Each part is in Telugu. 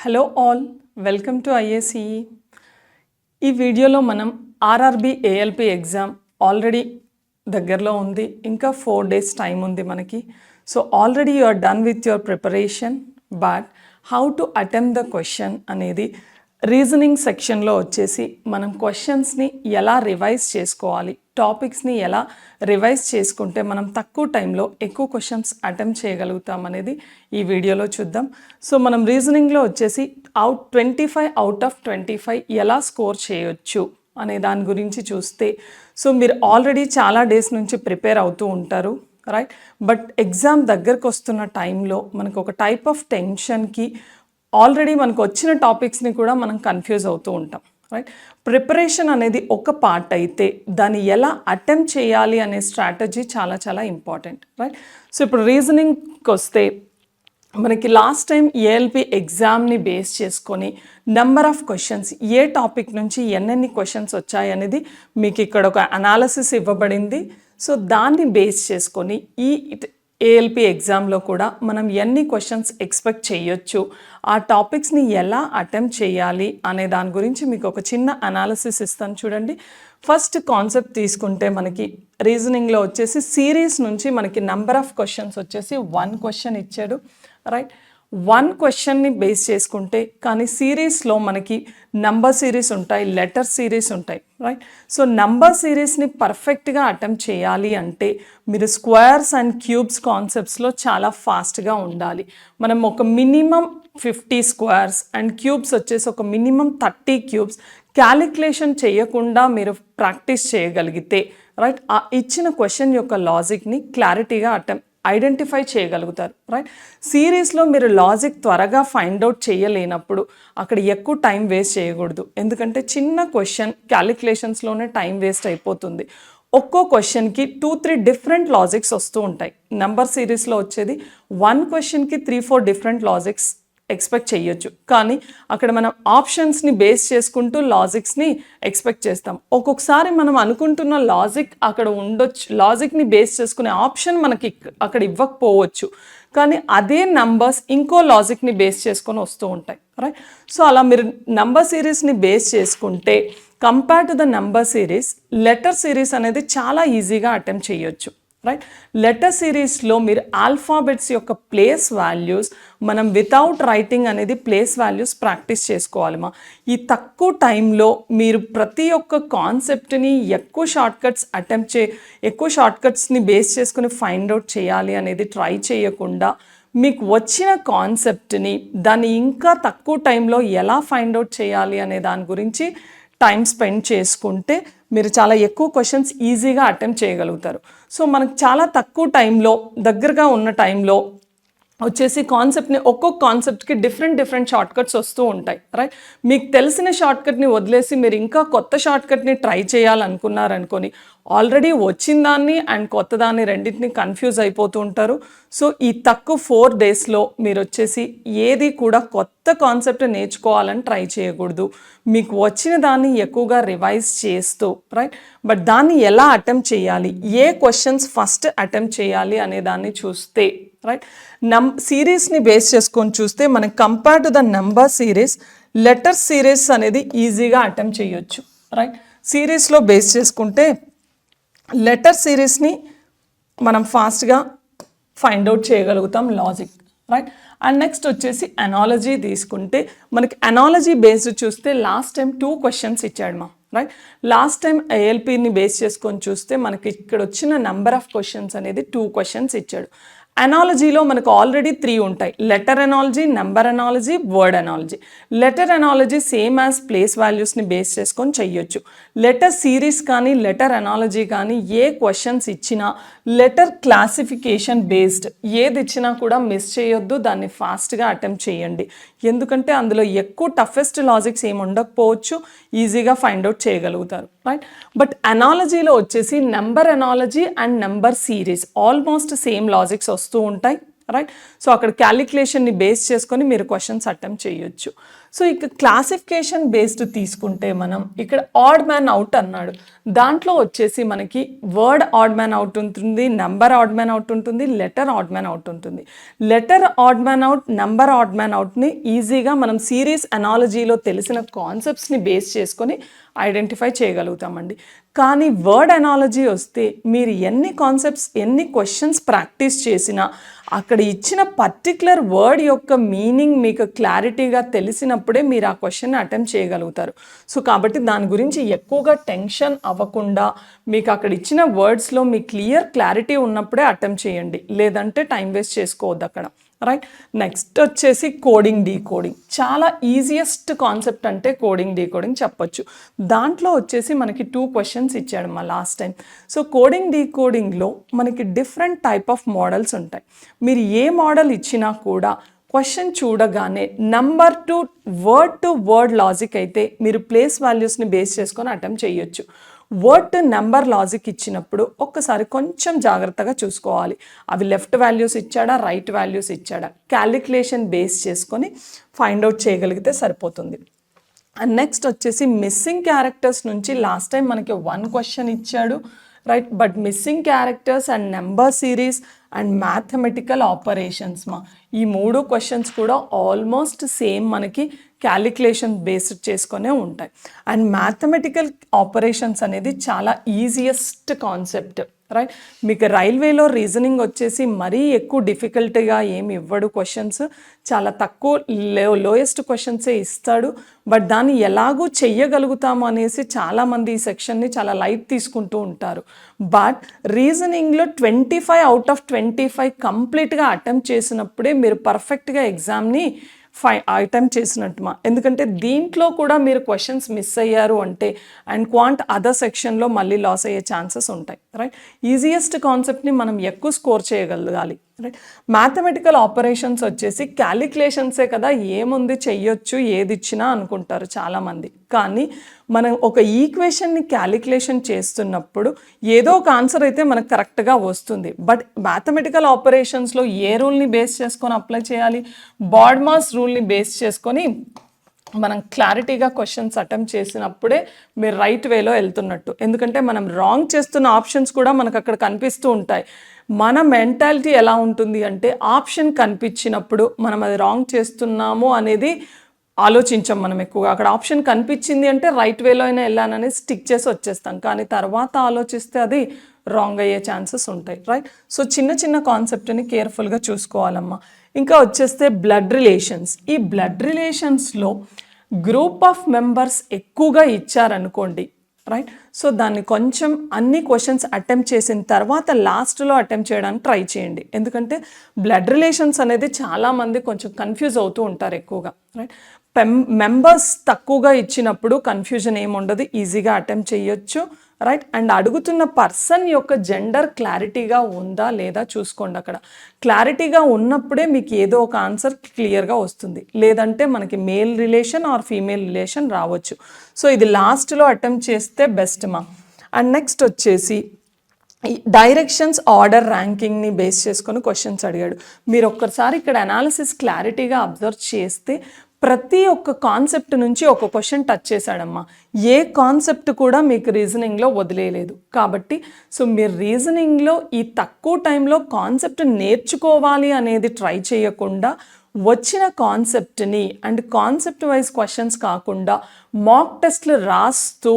Hello all, welcome to IACE. ఈ వీడియోలో మనం ఆర్ఆర్బి ఏఎల్పి ఎగ్జామ్ ఆల్రెడీ దగ్గరలో ఉంది. ఇంకా 4 days టైం ఉంది మనకి. So already you are done with your preparation, but how to attempt the question అనేది రీజనింగ్ సెక్షన్లో వచ్చేసి మనం క్వశ్చన్స్ని ఎలా రివైజ్ చేసుకోవాలి, టాపిక్స్ని ఎలా రివైజ్ చేసుకుంటే మనం తక్కువ టైంలో ఎక్కువ క్వశ్చన్స్ అటెంప్ట్ చేయగలుగుతాం అనేది ఈ వీడియోలో చూద్దాం. సో మనం రీజనింగ్లో వచ్చేసి 25 out of 25 ఎలా స్కోర్ చేయొచ్చు అనే దాని గురించి చూస్తే, సో మీరు ఆల్రెడీ చాలా డేస్ నుంచి ప్రిపేర్ అవుతూ ఉంటారు, రైట్? బట్ ఎగ్జామ్ దగ్గరకు వస్తున్న టైంలో మనకు ఒక టైప్ ఆఫ్ టెన్షన్కి ఆల్రెడీ మనకు వచ్చిన టాపిక్స్ని కూడా మనం కన్ఫ్యూజ్ అవుతూ ఉంటాం, రైట్? ప్రిపరేషన్ అనేది ఒక పార్ట్ అయితే దాన్ని ఎలా అటెంప్ట్ చేయాలి అనే స్ట్రాటజీ చాలా చాలా ఇంపార్టెంట్, రైట్? సో ఇప్పుడు రీజనింగ్కి వస్తే మనకి లాస్ట్ టైం ఏఎల్పి ఎగ్జామ్ని బేస్ చేసుకొని number of questions, A topic నుంచి ఎన్నెన్ని క్వశ్చన్స్ వచ్చాయి అనేది మీకు ఇక్కడ ఒక అనాలిసిస్ ఇవ్వబడింది. సో దాన్ని బేస్ చేసుకొని ఈ ఏఎల్పి ఎగ్జామ్లో కూడా మనం ఎన్ని క్వశ్చన్స్ ఎక్స్పెక్ట్ చేయొచ్చు, ఆ టాపిక్స్ని ఎలా అటెంప్ట్ చేయాలి అనే దాని గురించి మీకు ఒక చిన్న అనాలిసిస్ ఇస్తాను చూడండి. ఫస్ట్ కాన్సెప్ట్ తీసుకుంటే మనకి రీజనింగ్లో వచ్చేసి సిరీస్ నుంచి మనకి నెంబర్ ఆఫ్ క్వశ్చన్స్ వచ్చేసి 1 క్వశ్చన్ ఇచ్చాడు, రైట్? 1 క్వశ్చన్ని బేస్ చేసుకుంటే, కానీ సిరీస్లో మనకి నంబర్ సిరీస్ ఉంటాయి, లెటర్ సిరీస్ ఉంటాయి, రైట్? సో నంబర్ సిరీస్ని పర్ఫెక్ట్గా అటెంప్ట్ చేయాలి అంటే మీరు స్క్వేర్స్ అండ్ క్యూబ్స్ కాన్సెప్ట్స్లో చాలా ఫాస్ట్గా ఉండాలి. మనం ఒక మినిమం 50 స్క్వేర్స్ అండ్ క్యూబ్స్ వచ్చేసి ఒక మినిమం 30 క్యూబ్స్ క్యాలిక్యులేషన్ చేయకుండా మీరు ప్రాక్టీస్ చేయగలిగితే, రైట్, ఆ ఇచ్చిన క్వశ్చన్ యొక్క లాజిక్ని క్లారిటీగా ఐడెంటిఫై చేయగలుగుతారు, రైట్? సిరీస్లో మీరు లాజిక్ త్వరగా ఫైండ్ అవుట్ చేయలేనప్పుడు అక్కడ ఎక్కువ టైం వేస్ట్ చేయకూడదు, ఎందుకంటే చిన్న క్వశ్చన్ క్యాలిక్యులేషన్స్లోనే టైం వేస్ట్ అయిపోతుంది. ఒక్కో క్వశ్చన్కి 2-3 డిఫరెంట్ లాజిక్స్ వస్తూ ఉంటాయి. నెంబర్ సిరీస్లో వచ్చేది 1 క్వశ్చన్కి 3-4 డిఫరెంట్ లాజిక్స్ ఎక్స్పెక్ట్ చేయొచ్చు, కానీ అక్కడ మనం ఆప్షన్స్ని బేస్ చేసుకుంటూ లాజిక్స్ని ఎక్స్పెక్ట్ చేస్తాం. ఒక్కొక్కసారి మనం అనుకుంటున్న లాజిక్ అక్కడ ఉండొచ్చు, లాజిక్ని బేస్ చేసుకునే ఆప్షన్ మనకి అక్కడ ఇవ్వకపోవచ్చు, కానీ అదే నంబర్స్ ఇంకో లాజిక్ని బేస్ చేసుకొని వస్తూ ఉంటాయి, రైట్? సో అలా మీరు నంబర్ సిరీస్ని బేస్ చేసుకుంటే compare to the number series, letter series అనేది చాలా ఈజీగా అటెంప్ట్ చేయొచ్చు, రైట్? లెటర్ సిరీస్లో మీరు ఆల్ఫాబెట్స్ యొక్క ప్లేస్ వాల్యూస్ మనం వితౌట్ రైటింగ్ అనేది ప్లేస్ వాల్యూస్ ప్రాక్టీస్ చేసుకోవాలమ్మా. ఈ తక్కువ టైంలో మీరు ప్రతి ఒక్క కాన్సెప్ట్ని ఎక్కువ షార్ట్కట్స్ని బేస్ చేసుకుని ఫైండ్ అవుట్ చేయాలి అనేది ట్రై చేయకుండా, మీకు వచ్చిన కాన్సెప్ట్ని దాన్ని ఇంకా తక్కువ టైంలో ఎలా ఫైండ్ అవుట్ చేయాలి అనే దాని గురించి టైం స్పెండ్ చేసుకుంటే మీరు చాలా ఎక్కువ క్వశ్చన్స్ ఈజీగా అటెంప్ట్ చేయగలుగుతారు. సో మనకు చాలా తక్కువ టైంలో, దగ్గరగా ఉన్న టైంలో వచ్చేసి కాన్సెప్ట్ని, ఒక్కొక్క కాన్సెప్ట్కి డిఫరెంట్ షార్ట్కట్స్ వస్తూ ఉంటాయి, రైట్? మీకు తెలిసిన షార్ట్కట్ని వదిలేసి మీరు ఇంకా కొత్త షార్ట్కట్ని ట్రై చేయాలనుకున్నారనుకొని ఆల్రెడీ వచ్చిన దాన్ని అండ్ కొత్త దాన్ని రెండింటిని కన్ఫ్యూజ్ అయిపోతూ ఉంటారు. సో ఈ తక్కువ 4 daysలో మీరు వచ్చేసి ఏది కూడా కొత్త కాన్సెప్ట్ నేర్చుకోవాలని ట్రై చేయకూడదు. మీకు వచ్చిన దాన్ని ఎక్కువగా రివైజ్ చేస్తూ, రైట్? బట్ దాన్ని ఎలా అటెంప్ట్ చేయాలి, ఏ క్వశ్చన్స్ ఫస్ట్ అటెంప్ట్ చేయాలి అనే దాన్ని చూస్తే, రైట్, సిరీస్ని బేస్ చేసుకొని చూస్తే మనకి compare to the number series, letter series అనేది ఈజీగా అటెంప్ట్ చేయొచ్చు, రైట్? సిరీస్లో బేస్ చేసుకుంటే లెటర్ సిరీస్ని మనం ఫాస్ట్గా ఫైండ్ అవుట్ చేయగలుగుతాం లాజిక్, రైట్? అండ్ నెక్స్ట్ వచ్చేసి అనాలజీ తీసుకుంటే మనకి అనాలజీ బేస్డ్ చూస్తే లాస్ట్ టైం 2 క్వశ్చన్స్ ఇచ్చాడు మా, రైట్? లాస్ట్ టైం ఏఎల్పిని బేస్ చేసుకొని చూస్తే మనకి ఇక్కడ వచ్చిన నెంబర్ ఆఫ్ క్వశ్చన్స్ అనేది 2 క్వశ్చన్స్ ఇచ్చాడు. అనాలజీలో మనకు ఆల్రెడీ 3 ఉంటాయి: letter analogy, number analogy, word analogy. Letter analogy same as place వాల్యూస్ని బేస్ చేసుకొని చెయ్యొచ్చు. లెటర్ సిరీస్ కానీ లెటర్ అనాలజీ కానీ ఏ క్వశ్చన్స్ ఇచ్చినా లెటర్ క్లాసిఫికేషన్ బేస్డ్ ఏది ఇచ్చినా కూడా మిస్ చేయొద్దు, దాన్ని ఫాస్ట్గా అటెంప్ట్ చేయండి. ఎందుకంటే అందులో ఎక్కువ టఫెస్ట్ లాజిక్స్ ఏమి ఉండకపోవచ్చు, ఈజీగా ఫైండ్ అవుట్ చేయగలుగుతారు, రైట్? బట్ అనాలజీలో వచ్చేసి number analogy and number series almost same logics వస్తూ ఉంటాయి, రైట్. సో అక్కడ క్యాలిక్యులేషన్ని బేస్ చేసుకొని మీరు క్వశ్చన్స్ అటెంప్ట్ చేయొచ్చు. సో ఇక క్లాసిఫికేషన్ బేస్డ్ తీసుకుంటే మనం ఇక్కడ ఆడ్ మ్యాన్ అవుట్ అన్నాడు. దాంట్లో వచ్చేసి మనకి వర్డ్ ఆడ్ మ్యాన్ అవుట్ ఉంటుంది, నెంబర్ ఆడ్ మ్యాన్ అవుట్ ఉంటుంది, లెటర్ ఆడ్ మ్యాన్ అవుట్ ఉంటుంది. Letter odd man out, number odd man అవుట్ని ఈజీగా మనం సిరీస్ అనాలజీలో తెలిసిన కాన్సెప్ట్స్ని బేస్ చేసుకొని ఐడెంటిఫై చేయగలుగుతామండి. కానీ వర్డ్ అనాలజీ వస్తే మీరు ఎన్ని కాన్సెప్ట్స్, ఎన్ని క్వశ్చన్స్ ప్రాక్టీస్ చేసినా అక్కడ ఇచ్చిన పర్టిక్యులర్ వర్డ్ యొక్క మీనింగ్ మీకు క్లారిటీగా తెలిసినప్పుడే మీరు ఆ క్వశ్చన్ అటెంప్ట్ చేయగలుగుతారు. సో కాబట్టి దాని గురించి ఎక్కువగా టెన్షన్ అవ్వకుండా మీకు అక్కడ ఇచ్చిన వర్డ్స్లో మీ క్లియర్ క్లారిటీ ఉన్నప్పుడే అటెంప్ట్ చేయండి, లేదంటే టైం వేస్ట్ చేసుకోవద్దు అక్కడ. రైట్. నెక్స్ట్ వచ్చేసి కోడింగ్ డీకోడింగ్. చాలా ఈజియెస్ట్ కాన్సెప్ట్ అంటే కోడింగ్ డీకోడింగ్ చెప్పొచ్చు. దాంట్లో వచ్చేసి మనకి 2 క్వశ్చన్స్ ఇచ్చాడు మా లాస్ట్ టైం. సో కోడింగ్ డీకోడింగ్లో మనకి డిఫరెంట్ టైప్ ఆఫ్ మోడల్స్ ఉంటాయి. మీరు ఏ మోడల్ ఇచ్చినా కూడా క్వశ్చన్ చూడగానే నంబర్ టు వర్డ్ లాజిక్ అయితే మీరు ప్లేస్ వాల్యూస్ని బేస్ చేసుకొని అటెంప్ట్ చేయొచ్చు. వర్డ్ టు నెంబర్ లాజిక్ ఇచ్చినప్పుడు ఒక్కసారి కొంచెం జాగ్రత్తగా చూసుకోవాలి. అవి లెఫ్ట్ వాల్యూస్ ఇచ్చాడా, రైట్ వాల్యూస్ ఇచ్చాడా, క్యాలిక్యులేషన్ బేస్ చేసుకొని ఫైండ్ అవుట్ చేయగలిగితే సరిపోతుంది. అండ్ నెక్స్ట్ వచ్చేసి మిస్సింగ్ క్యారెక్టర్స్ నుంచి లాస్ట్ టైం మనకి 1 క్వశ్చన్ ఇచ్చాడు, right. But missing characters and number series and mathematical operations ఈ 3 క్వశ్చన్స్ కూడా ఆల్మోస్ట్ సేమ్ మనకి క్యాలిక్యులేషన్ బేస్డ్ చేసుకొనే ఉంటాయి. అండ్ మ్యాథమెటికల్ ఆపరేషన్స్ అనేది చాలా ఈజియెస్ట్ కాన్సెప్ట్, రైట్. మీకు రైల్వేలో రీజనింగ్ వచ్చేసి మరీ ఎక్కువ డిఫికల్ట్గా ఏమి ఇవ్వడు, క్వశ్చన్స్ చాలా తక్కువ లోయెస్ట్ క్వశ్చన్సే ఇస్తాడు. బట్ దాన్ని ఎలాగూ చెయ్యగలుగుతాము అనేసి చాలామంది ఈ సెక్షన్ని చాలా లైట్ తీసుకుంటూ ఉంటారు. బట్ రీజనింగ్లో 25 అవుట్ ఆఫ్ 25 కంప్లీట్గా అటెంప్ట్ చేసినప్పుడే మీరు పర్ఫెక్ట్గా ఎగ్జామ్ని అటెంప్ట్ చేసినట్టు. ఎందుకంటే దీంట్లో కూడా మీరు క్వశ్చన్స్ మిస్ అయ్యారు అంటే అండ్ క్వాంట్ అదర్ సెక్షన్లో మళ్ళీ లాస్ అయ్యే ఛాన్సెస్ ఉంటాయి, రైట్. ఈజియెస్ట్ కాన్సెప్ట్ని మనం ఎక్కువ స్కోర్ చేయగలగాలి, రైట్. మ్యాథమెటికల్ ఆపరేషన్స్ వచ్చేసి క్యాలిక్యులేషన్సే కదా, ఏముంది చెయ్యొచ్చు ఏది ఇచ్చినా అనుకుంటారు చాలామంది. కానీ మనం ఒక ఈక్వేషన్ని క్యాలిక్యులేషన్ చేస్తున్నప్పుడు ఏదో ఒక ఆన్సర్ అయితే మనకు కరెక్ట్గా వస్తుంది. బట్ మ్యాథమెటికల్ ఆపరేషన్స్లో ఏ రూల్ని బేస్ చేసుకొని అప్లై చేయాలి, బాడ్మాస్ రూల్ని బేస్ చేసుకొని మనం క్లారిటీగా క్వశ్చన్స్ అటెంప్ట్ చేసినప్పుడే మీరు రైట్ వేలో వెళ్తున్నట్టు. ఎందుకంటే మనం రాంగ్ చేస్తున్న ఆప్షన్స్ కూడా మనకు అక్కడ కనిపిస్తూ ఉంటాయి. మన మెంటాలిటీ ఎలా ఉంటుంది అంటే ఆప్షన్ కనిపించినప్పుడు మనం అది రాంగ్ చేస్తున్నాము అనేది ఆలోచించాం మనం ఎక్కువగా. అక్కడ ఆప్షన్ కనిపించింది అంటే రైట్ వేలో అయినా వెళ్ళానని స్టిక్ చేసి వచ్చేస్తాం. కానీ తర్వాత ఆలోచిస్తే అది రాంగ్ అయ్యే ఛాన్సెస్ ఉంటాయి, రైట్. సో చిన్న చిన్న కాన్సెప్ట్ని కేర్ఫుల్గా చూసుకోవాలమ్మా. ఇంకా వచ్చేస్తే బ్లడ్ రిలేషన్స్. ఈ బ్లడ్ రిలేషన్స్లో గ్రూప్ ఆఫ్ మెంబర్స్ ఎక్కువగా ఇచ్చారనుకోండి, రైట్. సో దాన్ని కొంచెం అన్ని క్వశ్చన్స్ అటెంప్ట్ చేసిన తర్వాత లాస్ట్లో అటెంప్ట్ చేయడానికి ట్రై చేయండి. ఎందుకంటే బ్లడ్ రిలేషన్స్ అనేది చాలామంది కొంచెం కన్ఫ్యూజ్ అవుతూ ఉంటారు ఎక్కువగా, రైట్. మెంబర్స్ తక్కువగా ఇచ్చినప్పుడు కన్ఫ్యూజన్ ఏముండదు, ఈజీగా అటెంప్ట్ చేయొచ్చు, రైట్. అండ్ అడుగుతున్న పర్సన్ యొక్క జెండర్ క్లారిటీగా ఉందా లేదా చూసుకోండి. అక్కడ క్లారిటీగా ఉన్నప్పుడే మీకు ఏదో ఒక ఆన్సర్ క్లియర్గా వస్తుంది, లేదంటే మనకి male relation or female relation రావచ్చు. సో ఇది లాస్ట్లో అటెంప్ట్ చేస్తే బెస్ట్ మా. అండ్ నెక్స్ట్ వచ్చేసి డైరెక్షన్స్ ఆర్డర్ ర్యాంకింగ్ని బేస్ చేసుకొని క్వశ్చన్స్ అడిగాడు. మీరు ఒక్కసారి ఇక్కడ అనాలిసిస్ క్లారిటీగా అబ్జర్వ్ చేస్తే ప్రతి ఒక్క కాన్సెప్ట్ నుంచి ఒక క్వశ్చన్ టచ్ చేశాడమ్మా. ఏ కాన్సెప్ట్ కూడా మీకు రీజనింగ్లో వదిలేయలేదు. కాబట్టి సో మీరు రీజనింగ్లో ఈ తక్కువ టైంలో కాన్సెప్ట్ నేర్చుకోవాలి అనేది ట్రై చేయకుండా వచ్చిన కాన్సెప్ట్ని అండ్ కాన్సెప్ట్ వైజ్ క్వశ్చన్స్ కాకుండా మాక్ టెస్ట్లు రాస్తూ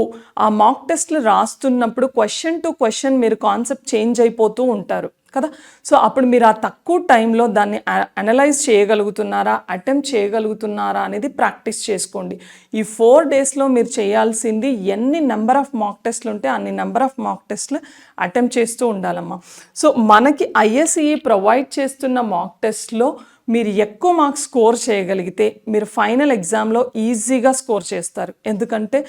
ఆ మాక్ టెస్ట్లు రాస్తున్నప్పుడు క్వశ్చన్ టు క్వశ్చన్ మీరు కాన్సెప్ట్ చేంజ్ అయిపోతూ ఉంటారు కదా. సో అప్పుడు మీరు ఆ తక్కువ టైంలో దాన్ని అనలైజ్ చేయగలుగుతున్నారా, అటెంప్ట్ చేయగలుగుతున్నారా అనేది ప్రాక్టీస్ చేసుకోండి. ఈ 4 డేస్లో మీరు చేయాల్సింది ఎన్ని నెంబర్ ఆఫ్ మాక్ టెస్ట్లు ఉంటే అన్ని నెంబర్ ఆఫ్ మాక్ టెస్ట్లు అటెంప్ట్ చేస్తూ ఉండాలమ్మా. సో మనకి ఐఎస్ఈ ప్రొవైడ్ చేస్తున్న మాక్ టెస్ట్లో మీరు ఎక్కువ మార్క్స్ స్కోర్ చేయగలిగితే మీరు ఫైనల్ ఎగ్జామ్లో ఈజీగా స్కోర్ చేస్తారు. ఎందుకంటే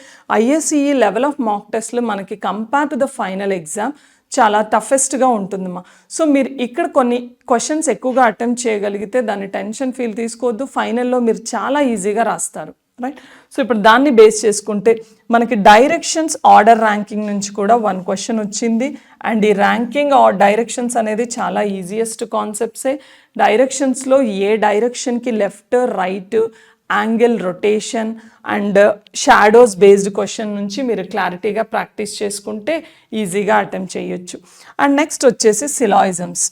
ఐఎస్ఈ లెవెల్ ఆఫ్ మాక్ టెస్ట్లు మనకి compare to the final exam చాలా టఫెస్ట్గా ఉంటుందమ్మా. సో మీరు ఇక్కడ కొన్ని క్వశ్చన్స్ ఎక్కువగా అటెంప్ట్ చేయగలిగితే దాన్ని టెన్షన్ ఫీల్ తీసుకోవద్దు, ఫైనల్లో మీరు చాలా ఈజీగా రాస్తారు, రైట్. సో ఇప్పుడు దాన్ని బేస్ చేసుకుంటే మనకి డైరెక్షన్స్ ఆర్డర్ ర్యాంకింగ్ నుంచి కూడా 1 క్వశ్చన్ వచ్చింది. అండ్ ఈ ర్యాంకింగ్ ఆర్ డైరెక్షన్స్ అనేది చాలా ఈజియెస్ట్ కాన్సెప్ట్సే. డైరెక్షన్స్లో ఏ డైరెక్షన్కి left, right, angle, rotation and shadows based question నుంచి మీరు క్లారిటీగా ప్రాక్టీస్ చేసుకుంటే ఈజీగా అటెంప్ట్ చేయొచ్చు. అండ్ నెక్స్ట్ వచ్చేసి సిలాయిజమ్స్.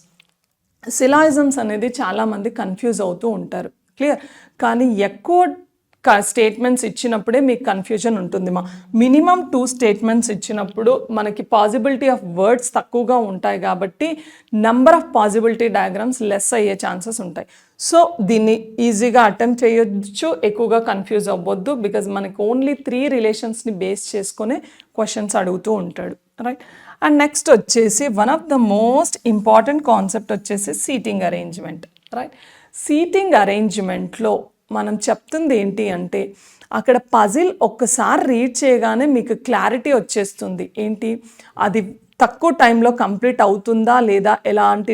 సిలాయిజమ్స్ అనేది చాలామంది కన్ఫ్యూజ్ అవుతూ ఉంటారు, క్లియర్. కానీ ఎక్కువ స్టేట్మెంట్స్ ఇచ్చినప్పుడే మీకు కన్ఫ్యూజన్ ఉంటుంది. మినిమం 2 స్టేట్మెంట్స్ ఇచ్చినప్పుడు మనకి పాసిబిలిటీ ఆఫ్ వర్డ్స్ తక్కువగా ఉంటాయి కాబట్టి number of possibility diagrams less అయ్యే ఛాన్సెస్ ఉంటాయి. సో దీన్ని ఈజీగా అటెంప్ట్ చేయొచ్చు, ఎక్కువగా కన్ఫ్యూజ్ అవ్వద్దు. బికాజ్ మనకి ఓన్లీ 3 రిలేషన్స్ని బేస్ చేసుకునే క్వశ్చన్స్ అడుగుతూ ఉంటాడు, రైట్. అండ్ నెక్స్ట్ వచ్చేసి one of the most important concept వచ్చేసి సీటింగ్ అరేంజ్మెంట్, రైట్. సీటింగ్ అరేంజ్మెంట్లో మనం చెప్తుంది ఏంటి అంటే అక్కడ పజిల్ ఒక్కసారి రీడ్ చేయగానే మీకు క్లారిటీ వచ్చేస్తుంది. ఏంటి అది తక్కువ టైంలో కంప్లీట్ అవుతుందా లేదా, ఎలాంటి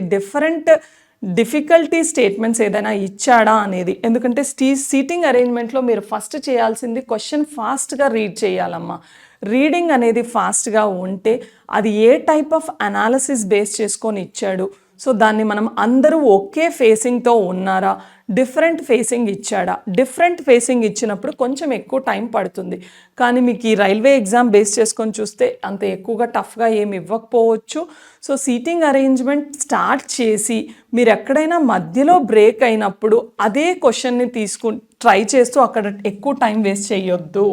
డిఫికల్టీ స్టేట్మెంట్స్ ఏదైనా ఇచ్చాడా అనేది. ఎందుకంటే సీటింగ్ అరేంజ్మెంట్లో మీరు ఫస్ట్ చేయాల్సింది క్వశ్చన్ ఫాస్ట్గా రీడ్ చేయాలమ్మా. రీడింగ్ అనేది ఫాస్ట్గా ఉంటే అది ఏ టైప్ ఆఫ్ అనాలిసిస్ బేస్ చేసుకొని ఇచ్చాడు, సో దాన్ని మనం అందరూ ఒకే ఫేసింగ్తో ఉన్నారా, డిఫరెంట్ ఫేసింగ్ ఇచ్చాడా. డిఫరెంట్ ఫేసింగ్ ఇచ్చినప్పుడు కొంచెం ఎక్కువ టైం పడుతుంది. కానీ మీకు ఈ రైల్వే ఎగ్జామ్ బేస్ చేసుకొని చూస్తే అంత ఎక్కువగా టఫ్గా ఏమి ఇవ్వకపోవచ్చు. సో సీటింగ్ అరేంజ్మెంట్ స్టార్ట్ చేసి మీరు ఎక్కడైనా మధ్యలో బ్రేక్ అయినప్పుడు అదే క్వశ్చన్ని ట్రై చేస్తూ అక్కడ ఎక్కువ టైం వేస్ట్ చేయొద్దు.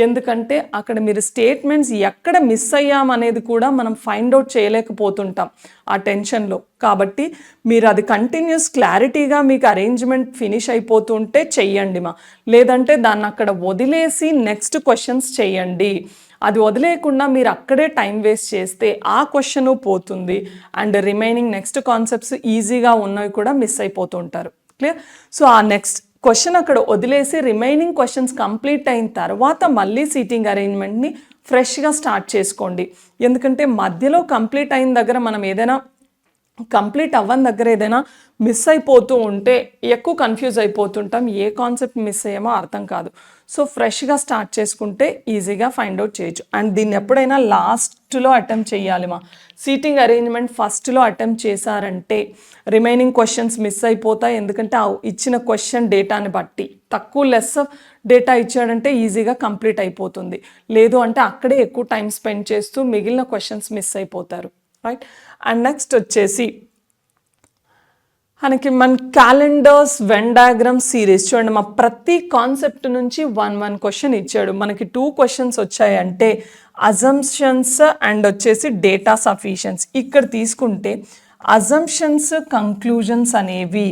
ఎందుకంటే అక్కడ మీరు స్టేట్మెంట్స్ ఎక్కడ మిస్ అయ్యామనేది కూడా మనం ఫైండ్ అవుట్ చేయలేకపోతుంటాం ఆ టెన్షన్లో. కాబట్టి మీరు అది కంటిన్యూస్ క్లారిటీగా మీకు అరేంజ్మెంట్ ఫినిష్ అయిపోతుంటే చెయ్యండి లేదంటే దాన్ని అక్కడ వదిలేసి నెక్స్ట్ క్వశ్చన్స్ చెయ్యండి. అది వదిలేయకుండా మీరు అక్కడే టైం వేస్ట్ చేస్తే ఆ క్వశ్చన్ పోతుంది అండ్ రిమైనింగ్ నెక్స్ట్ కాన్సెప్ట్స్ ఈజీగా ఉన్నవి కూడా మిస్ అయిపోతుంటారు, క్లియర్. సో ఆ నెక్స్ట్ క్వశ్చన్ అక్కడ వదిలేసి రిమైనింగ్ క్వశ్చన్స్ కంప్లీట్ అయిన తర్వాత మళ్ళీ సీటింగ్ అరేంజ్మెంట్ని ఫ్రెష్గా స్టార్ట్ చేసుకోండి. ఎందుకంటే మధ్యలో కంప్లీట్ అయిన దగ్గర మనం ఏదైనా కంప్లీట్ అవ్వని దగ్గర ఏదైనా మిస్ అయిపోతూ ఉంటే ఎక్కువ కన్ఫ్యూజ్ అయిపోతుంటాం, ఏ కాన్సెప్ట్ మిస్ అయ్యామో అర్థం కాదు. సో ఫ్రెష్గా స్టార్ట్ చేసుకుంటే ఈజీగా ఫైండ్ అవుట్ చేయొచ్చు. అండ్ దీన్ని ఎప్పుడైనా లాస్ట్లో అటెంప్ట్ చేయాలి. సీటింగ్ అరేంజ్మెంట్ ఫస్ట్లో అటెంప్ట్ చేశారంటే రిమైనింగ్ క్వశ్చన్స్ మిస్ అయిపోతాయి. ఎందుకంటే ఇచ్చిన క్వశ్చన్ డేటాని బట్టి లెస్ డేటా ఇచ్చాడంటే ఈజీగా కంప్లీట్ అయిపోతుంది. లేదు అంటే అక్కడే ఎక్కువ టైం స్పెండ్ చేస్తూ మిగిలిన క్వశ్చన్స్ మిస్ అయిపోతారు, రైట్. అండ్ నెక్స్ట్ వచ్చేసి మనకి మన క్యాలెండర్స్ వెన్ డయాగ్రామ్ సిరీస్ చూడండి. ప్రతి కాన్సెప్ట్ నుంచి 1 క్వశ్చన్ ఇచ్చాడు. మనకి 2 క్వశ్చన్స్ వచ్చాయంటే అజంప్షన్స్ అండ్ వచ్చేసి డేటా సఫిషియన్స్. ఇక్కడ తీసుకుంటే అజంప్షన్స్ కంక్లూజన్స్ అనేవి,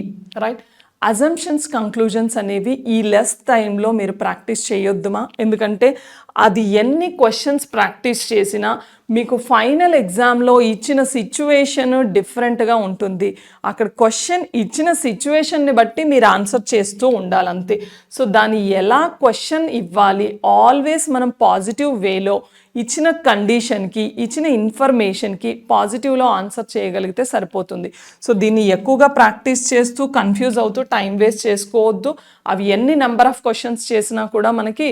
రైట్. అజంప్షన్స్ కంక్లూజన్స్ అనేవి ఈ లెస్ టైంలో మీరు ప్రాక్టీస్ చేయొద్దుమా. ఎందుకంటే అది ఎన్ని క్వశ్చన్స్ ప్రాక్టీస్ చేసినా మీకు ఫైనల్ ఎగ్జామ్లో ఇచ్చిన సిచ్యువేషన్ డిఫరెంట్గా ఉంటుంది. అక్కడ క్వశ్చన్ ఇచ్చిన సిచ్యువేషన్ని బట్టి మీరు ఆన్సర్ చేస్తూ ఉండాలి అంతే. సో దాన్ని ఎలా క్వశ్చన్ ఇవ్వాలి, ఆల్వేస్ మనం పాజిటివ్ వేలో ఇచ్చిన కండిషన్కి ఇచ్చిన ఇన్ఫర్మేషన్కి పాజిటివ్లో ఆన్సర్ చేయగలిగితే సరిపోతుంది. సో దీన్ని ఎక్కువగా ప్రాక్టీస్ చేస్తూ కన్ఫ్యూజ్ అవుతూ టైం వేస్ట్ చేసుకోవద్దు. అవి ఎన్ని నెంబర్ ఆఫ్ క్వశ్చన్స్ చేసినా కూడా మనకి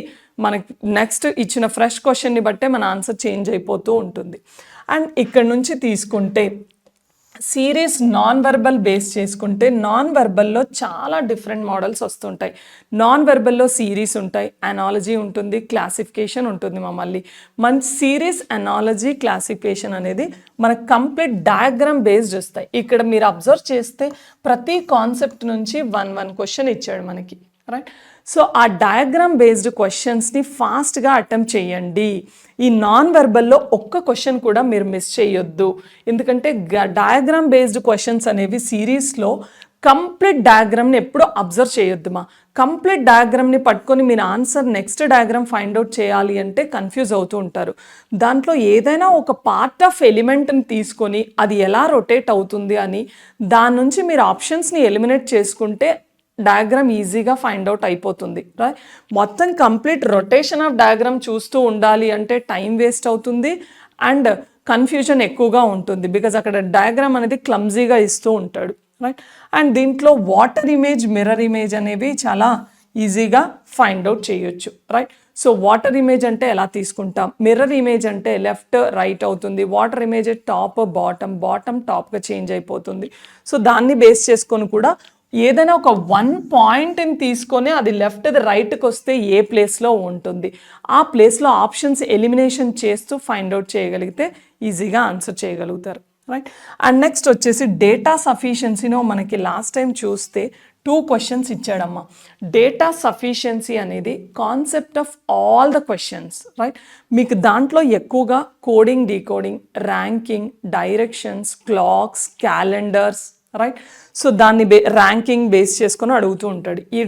నెక్స్ట్ ఇచ్చిన ఫ్రెష్ క్వశ్చన్ని బట్టే మన ఆన్సర్ చేంజ్ అయిపోతూ ఉంటుంది. అండ్ ఇక్కడ నుంచి తీసుకుంటే సిరీస్ నాన్ వెర్బల్ బేస్ చేసుకుంటే నాన్ వెర్బల్లో చాలా డిఫరెంట్ మోడల్స్ వస్తుంటాయి. నాన్ వెర్బల్లో సిరీస్ ఉంటాయి, అనాలజీ ఉంటుంది, క్లాసిఫికేషన్ ఉంటుంది. మళ్ళీ మన సిరీస్, అనాలజీ, క్లాసిఫికేషన్ అనేది మనకు కంప్లీట్ డయాగ్రామ్ బేస్డ్ వస్తాయి. ఇక్కడ మీరు అబ్జర్వ్ చేస్తే ప్రతి కాన్సెప్ట్ నుంచి 1 క్వశ్చన్ ఇచ్చాడు మనకి, రైట్. సో ఆ డయాగ్రామ్ బేస్డ్ క్వశ్చన్స్ని ఫాస్ట్గా అటెంప్ట్ చేయండి. ఈ నాన్ వెర్బల్లో ఒక్క క్వశ్చన్ కూడా మీరు మిస్ చేయొద్దు. ఎందుకంటే డయాగ్రామ్ బేస్డ్ క్వశ్చన్స్ అనేవి సిరీస్లో కంప్లీట్ డయాగ్రామ్ని ఎప్పుడూ అబ్జర్వ్ చేయొద్దుమా. కంప్లీట్ డయాగ్రామ్ని పట్టుకొని మీరు answer next diagram find out చేయాలి అంటే కన్ఫ్యూజ్ అవుతూ ఉంటారు. దాంట్లో ఏదైనా ఒక పార్ట్ ఆఫ్ ఎలిమెంట్ని తీసుకొని అది ఎలా రొటేట్ అవుతుంది అని దాని నుంచి మీరు ఆప్షన్స్ని ఎలిమినేట్ చేసుకుంటే డయాగ్రామ్ ఈజీగా ఫైండ్ అవుట్ అయిపోతుంది, రైట్. మొత్తం కంప్లీట్ రొటేషన్ ఆఫ్ డయాగ్రామ్ చూస్తూ ఉండాలి అంటే టైం వేస్ట్ అవుతుంది అండ్ కన్ఫ్యూజన్ ఎక్కువగా ఉంటుంది. బికాజ్ అక్కడ డయాగ్రామ్ అనేది క్లమ్జీగా ఇస్తూ ఉంటాడు, రైట్. అండ్ దీంట్లో వాటర్ ఇమేజ్, మిర్రర్ ఇమేజ్ అనేవి చాలా ఈజీగా ఫైండ్ అవుట్ చేయొచ్చు, రైట్? సో వాటర్ ఇమేజ్ అంటే ఎలా తీసుకుంటాం, మిర్రర్ ఇమేజ్ అంటే లెఫ్ట్ రైట్ అవుతుంది, వాటర్ ఇమేజ్ టాప్ బాటమ్ టాప్గా చేంజ్ అయిపోతుంది. సో దాన్ని బేస్ చేసుకొని కూడా ఏదైనా ఒక వన్ పాయింట్ని తీసుకొని అది లెఫ్ట్ రైట్కి వస్తే ఏ ప్లేస్లో ఉంటుంది, ఆ ప్లేస్లో ఆప్షన్స్ ఎలిమినేషన్ చేస్తూ ఫైండ్ అవుట్ చేయగలిగితే ఈజీగా ఆన్సర్ చేయగలుగుతారు, రైట్? అండ్ నెక్స్ట్ వచ్చేసి డేటా సఫిషియన్సీలో మనకి లాస్ట్ టైం చూస్తే 2 క్వశ్చన్స్ ఇచ్చాడమ్మా. డేటా సఫిషియన్సీ అనేది concept of all the questions, right? మీకు దాంట్లో ఎక్కువగా coding, decoding, ranking, directions, clocks, calendars, right? So దాన్ని ర్యాంకింగ్ బేస్ చేసుకొని అడుగుతూ ఉంటాడు. ఈ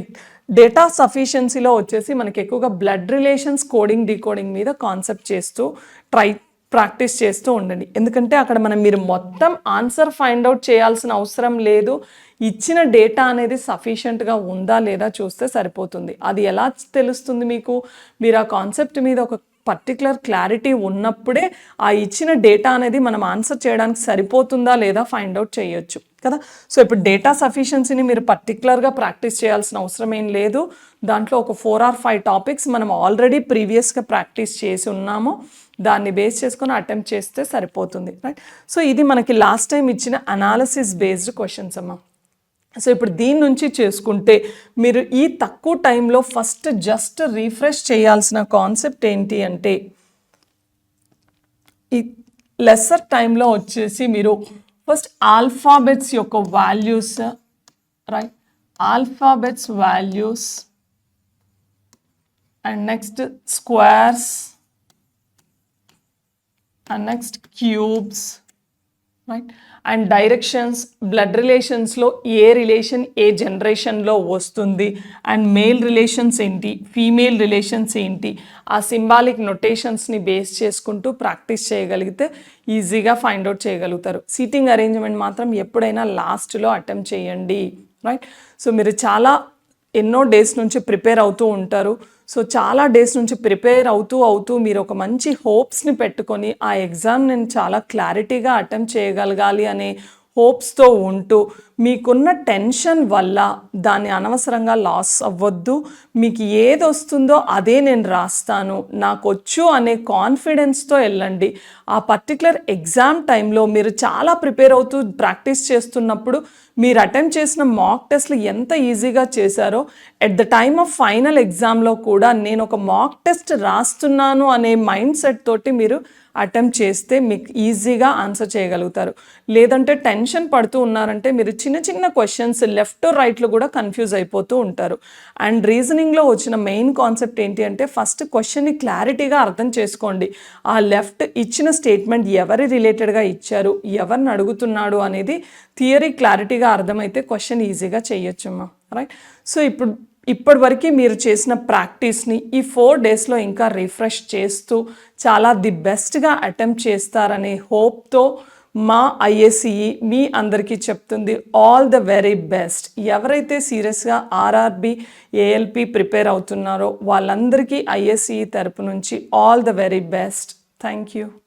డేటా సఫిషియన్సీలో వచ్చేసి మనకి ఎక్కువగా బ్లడ్ రిలేషన్స్, కోడింగ్, డీకోడింగ్ మీద కాన్సెప్ట్ చేస్తూ ప్రాక్టీస్ చేస్తూ ఉండండి. ఎందుకంటే అక్కడ మీరు మొత్తం ఆన్సర్ ఫైండ్ అవుట్ చేయాల్సిన అవసరం లేదు. ఇచ్చిన డేటా అనేది సఫిషియెంట్గా ఉందా లేదా చూస్తే సరిపోతుంది. అది ఎలా తెలుస్తుంది మీకు? మీరు ఆ కాన్సెప్ట్ మీద ఒక పర్టికులర్ క్లారిటీ ఉన్నప్పుడే ఆ ఇచ్చిన డేటా అనేది మనం ఆన్సర్ చేయడానికి సరిపోతుందా లేదా ఫైండ్ అవుట్ చేయొచ్చు కదా. సో ఇప్పుడు డేటా సఫిషియన్సీని మీరు పర్టికులర్గా ప్రాక్టీస్ చేయాల్సిన అవసరం ఏం లేదు. దాంట్లో ఒక 4 or 5 టాపిక్స్ మనం ఆల్రెడీ ప్రీవియస్గా ప్రాక్టీస్ చేసి ఉన్నాము. దాన్ని బేస్ చేసుకొని అటెంప్ట్ చేస్తే సరిపోతుంది, రైట్? సో ఇది మనకి లాస్ట్ టైం ఇచ్చిన అనాలిసిస్ బేస్డ్ క్వశ్చన్స్ అమ్మా. సో ఇప్పుడు దీని నుంచి చేసుకుంటే మీరు ఈ తక్కువ టైంలో ఫస్ట్ జస్ట్ రీఫ్రెష్ చేయాల్సిన కాన్సెప్ట్ ఏంటి అంటే, ఈ లెస్సర్ టైంలో వచ్చేసి మీరు ఫస్ట్ ఆల్ఫాబెట్స్ యొక్క values, right? Alphabets values and next squares and next cubes, right? And directions, blood రిలేషన్స్లో ఏ రిలేషన్ ఏ జనరేషన్లో వస్తుంది, అండ్ మేల్ రిలేషన్స్ ఏంటి, ఫీమేల్ రిలేషన్స్ ఏంటి, ఆ సింబాలిక్ నొటేషన్స్ని బేస్ చేసుకుంటూ ప్రాక్టీస్ చేయగలిగితే ఈజీగా ఫైండ్ అవుట్ చేయగలుగుతారు. సీటింగ్ అరేంజ్మెంట్ మాత్రం ఎప్పుడైనా లాస్ట్లో అటెంప్ట్ చేయండి, రైట్? సో మీరు ఎన్నో డేస్ నుంచి ప్రిపేర్ అవుతూ ఉంటారు. సో చాలా డేస్ నుంచి ప్రిపేర్ అవుతూ మీరు ఒక మంచి హోప్స్ని పెట్టుకొని ఆ ఎగ్జామ్ నేను చాలా క్లారిటీగా అటెంప్ట్ చేయగలగాలి అనే హోప్స్తో ఉంటూ మీకున్న టెన్షన్ వల్ల దాన్ని అనవసరంగా లాస్ అవ్వద్దు. మీకు ఏది వస్తుందో అదే నేను రాస్తాను, నాకు వచ్చు అనే కాన్ఫిడెన్స్తో వెళ్ళండి. ఆ పర్టికులర్ ఎగ్జామ్ టైంలో మీరు చాలా ప్రిపేర్ అవుతూ ప్రాక్టీస్ చేస్తున్నప్పుడు మీరు అటెంప్ట్ చేసిన మాక్ టెస్ట్లు ఎంత ఈజీగా చేశారో, at the time of final ఎగ్జామ్లో కూడా నేను ఒక మాక్ టెస్ట్ రాస్తున్నాను అనే మైండ్ సెట్ తోటి మీరు అటెంప్ట్ చేస్తే మీకు ఈజీగా ఆన్సర్ చేయగలుగుతారు. లేదంటే టెన్షన్ పడుతూ ఉన్నారంటే మీరు చిన్న క్వశ్చన్స్ లెఫ్ట్ రైట్లో కూడా కన్ఫ్యూజ్ అయిపోతూ ఉంటారు. అండ్ రీజనింగ్లో వచ్చిన మెయిన్ కాన్సెప్ట్ ఏంటి అంటే, ఫస్ట్ క్వశ్చన్ని క్లారిటీగా అర్థం చేసుకోండి. ఆ లెఫ్ట్ ఇచ్చిన స్టేట్మెంట్ ఎవరి రిలేటెడ్గా ఇచ్చారు, ఎవరిని అడుగుతున్నాడు అనేది థియరీ క్లారిటీగా అర్థమైతే క్వశ్చన్ ఈజీగా చేయొచ్చమ్మా, రైట్? సో ఇప్పటి వరకు మీరు చేసిన ప్రాక్టీస్ని ఈ 4 డేస్లో ఇంకా రిఫ్రెష్ చేస్తూ చాలా ది బెస్ట్గా అటెంప్ట్ చేస్తారనే హోప్తో మా ఐఏసీఈ మీ అందరికీ చెప్తుంది ఆల్ ద వెరీ బెస్ట్. ఎవరైతే సీరియస్గా ఆర్ఆర్బి ఏఎల్పి ప్రిపేర్ అవుతున్నారో వాళ్ళందరికీ ఐఏసీఈ తరపు నుంచి all the very best. Thank you.